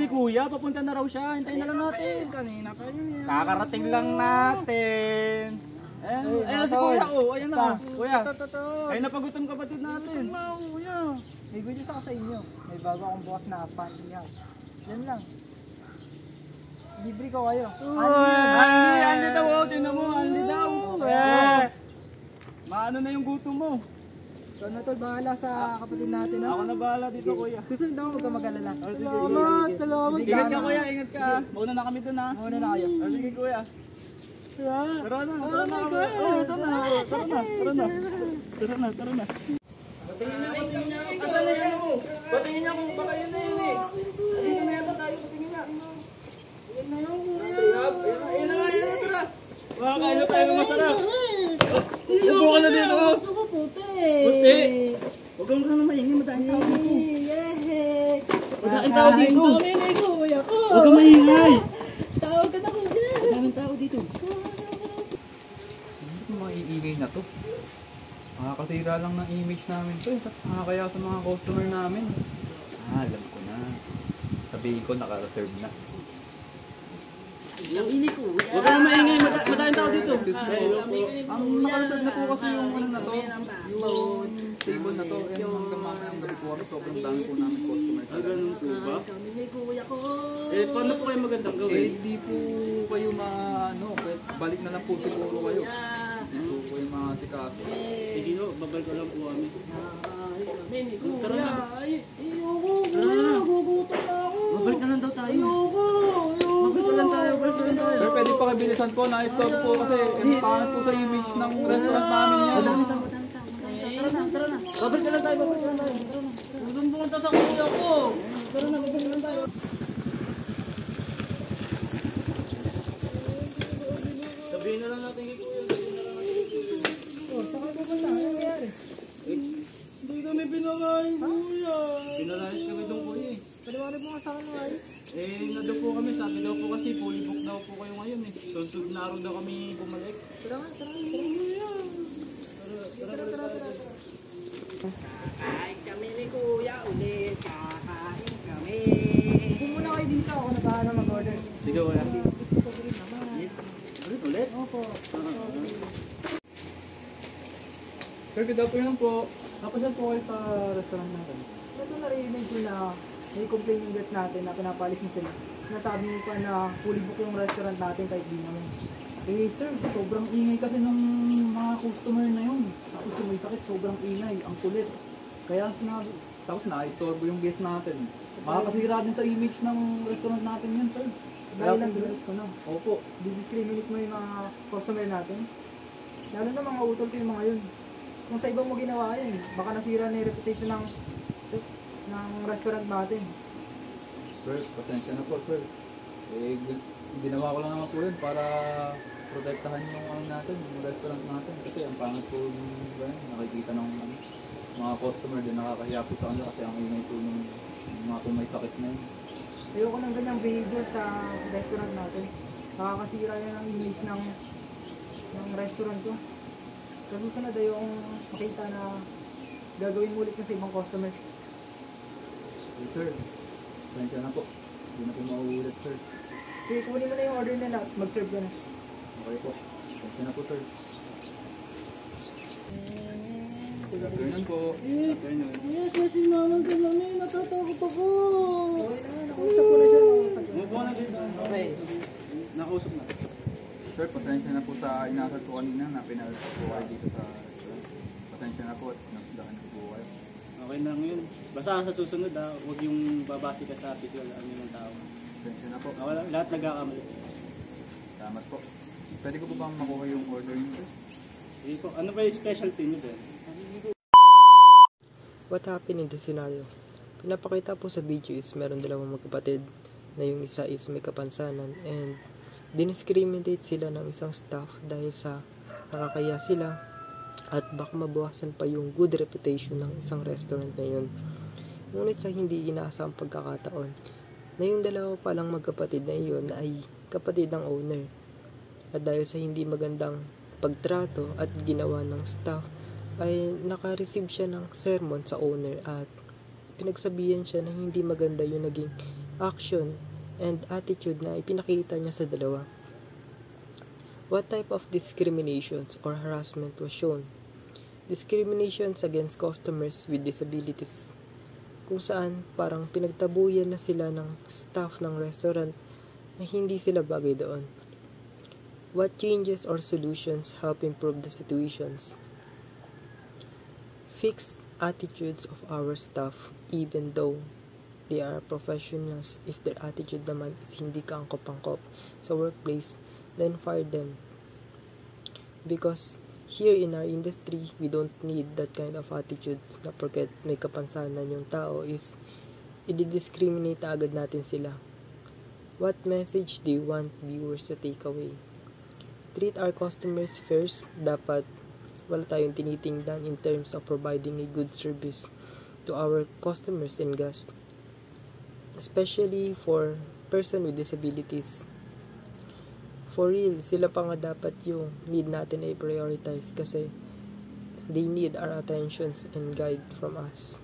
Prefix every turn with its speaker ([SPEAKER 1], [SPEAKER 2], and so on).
[SPEAKER 1] si kuya, papunta na raw siya. Hintayin na lang natin.
[SPEAKER 2] Kanina pa yun.
[SPEAKER 1] Kakarating lang natin. Ayun si kuya, oh. Ayun na. Kuya, ayun na pagutom kapatid natin.
[SPEAKER 2] Kuya. May good news ako sa inyo. May bago akong bukas na panty house. Yan lang. Libre ko kayo.
[SPEAKER 1] Andy daw, oh. Tingnan mo, Andy daw. Maano na yung gutom mo.
[SPEAKER 2] So na tol, bahala sa kapatid natin.
[SPEAKER 1] Ako na bahala dito, kuya.
[SPEAKER 2] Susunod daw, huwag ka mag-alala.
[SPEAKER 1] Salamat. Ingat ka, kuya. Ingat ka. Mauna na kami dun, ha.
[SPEAKER 2] Mauna na kayo.
[SPEAKER 1] Sige, kuya. Tara na. Tara na. Patingin niya. Asan na yan mo? Patingin niya kung baka yun na yun eh. Dito na yata tayo. Patingin niya. Yan na yun, kuya. Ayan na, tara. Makakain na tayo ng masarap. Upo ka na dito. Puti. Huwag kang na maingay. Madaming tao dito. Madaming tao dito. Huwag kang maingay.
[SPEAKER 2] Tawag ka na kuya.
[SPEAKER 1] Madaming tao dito. Sino itong mga iingay na to? Makakasira lang ng image namin to. Tapos makakaya sa mga customer namin. Alam ko na. Sabihin ko naka-reserve na.
[SPEAKER 2] Ang ini ko.
[SPEAKER 1] Huwag kang maingay. Madaming tao dito. Ang naka-reserve na po kasi yung ano na to. Yung table na to. Hanggang mamaya ang gabi po kami. Sobrang dami po namin customer. Ganun po ba? Paano po kayo magandang gawin? Di po kayo balik na lang po siguro kayo. Hindi po kayo mga tikaso. Sige no, babalik ko lang po kami. Tara na. Babalik na lang daw tayo. Babalik na lang tayo. Sir, pwede pa kabilisan po. Na-stop po kasi pangit po sa image ng restaurant namin yan.
[SPEAKER 2] Tara na. Babalik na lang tayo.
[SPEAKER 1] Doon pumunta sa kuya ko.
[SPEAKER 2] Tara na, babalik na lang tayo.
[SPEAKER 1] Sabihin na lang natin kay kuya.
[SPEAKER 2] Saka babalik na. Ano nangyari?
[SPEAKER 1] Hindi kami pinakain, kuya. Pinalayas kami doon, kuya eh.
[SPEAKER 2] Paliwanag mo nga sa akin ayos.
[SPEAKER 1] Nado po kami, sabi daw po kasi fully book daw po kayo ngayon eh. Sunod na araw daw kami bumalik.
[SPEAKER 2] Tara. Kakain kami ni kuya ulit. Kakain kami. Kung muna kayo dito, ako na bahala mag-order.
[SPEAKER 1] Sige, kuya. Ulit?
[SPEAKER 2] Opo.
[SPEAKER 1] Sir, good afternoon po. Napasyal po kayo sa restaurant natin.
[SPEAKER 2] Ito narinig ko na may complaint yung guest natin na pinapalis mo sila. Nasabi mo pa na fully book yung restaurant natin kahit di naman.
[SPEAKER 1] Sir, sobrang ingay kasi ng mga customer na yun. Tapos kung may sakit, sobrang ingay. Ang kulit. Kaya sinabi, tapos na-istorbo yung guest natin. Makakasira din sa image ng restaurant natin yun, sir.
[SPEAKER 2] Dahil lang bilis ko na.
[SPEAKER 1] Opo.
[SPEAKER 2] Discriminate mo yung mga customer natin. Lalo na mga utol ko yung mga yun. Kung sa ibang mo ginawa yun, baka nasira na yung reputation ng restaurant natin.
[SPEAKER 1] Sir, pasensya na po, sir. Ginawa ko lang naman po yun para protektahan yung natin, yung restaurant natin. Kasi ang pangit po yung nakikita ng mga customer din, nakakahiya po sa kanila kasi ang ingay po ng mga kung may sakit na yun.
[SPEAKER 2] Ayoko ng ganyang behavior sa restaurant natin. Nakakasira yan ang image ng restaurant ko. Kasi susunod ayokong makita na gagawin mo ulit na sa ibang customer.
[SPEAKER 1] Hey, sir, pasensya na po. Hindi na po mauulit, sir.
[SPEAKER 2] Sige, kunin mo na yung order nila at mag-serve ka na.
[SPEAKER 1] Okay po. Pasensya na po, sir. Afternoon po. Afternoon.
[SPEAKER 2] Yes, kasi naman ka namin. Natatakot ako. Okay na, nakausap ko na siya.
[SPEAKER 1] Umupo na dito. Okay. Nakausap na. Sir, pasensya na po sa inasal ko kanina na pinalit po kayo dito sa restaurant. Pasensya na po at nasdahan ko po kayo.
[SPEAKER 3] Okay na ngayon. Basta sa susunod huwag yung babase ka sa physical ng tao.
[SPEAKER 1] Pasensya na po.
[SPEAKER 3] Lahat nagkakamali.
[SPEAKER 1] Salamat po. Pwede ko po bang makuha yung order niyo?
[SPEAKER 3] Sige po. Ano ba yung specialty niyo din?
[SPEAKER 4] What happened in the scenario? Pinapakita po sa video is meron dalawang magkapatid na yung isa is may kapansanan and diniscriminate sila ng isang staff dahil sa nakakaya sila at baka mabawasan pa yung good reputation ng isang restaurant na yun. Ngunit sa hindi inaasang pagkakataon na yung dalawa palang magkapatid na yun ay kapatid ng owner at dahil sa hindi magandang pagtrato at ginawa ng staff ay naka-receive siya ng sermon sa owner at pinagsabihan siya na hindi maganda yung naging action, and attitude na ipinakita niya sa dalawa. What type of discriminations or harassment was shown? Discriminations against customers with disabilities, kung saan parang pinagtabuyan na sila ng staff ng restaurant na hindi sila bagay doon. What changes or solutions help improve the situations? Fixed attitudes of our staff even though they are professionals. If their attitude naman is hindi kaangkop-angkop sa workplace, then fire them. Because here in our industry, we don't need that kind of attitudes na porket may kapansanan yung tao is i-discriminate agad natin sila. What message do you want viewers to take away? Treat our customers first. Dapat wala tayong tinitingnan in terms of providing a good service to our customers and guests, especially for person with disabilities. For real, sila pa nga dapat yung need natin i-prioritize kasi they need our attentions and guide from us.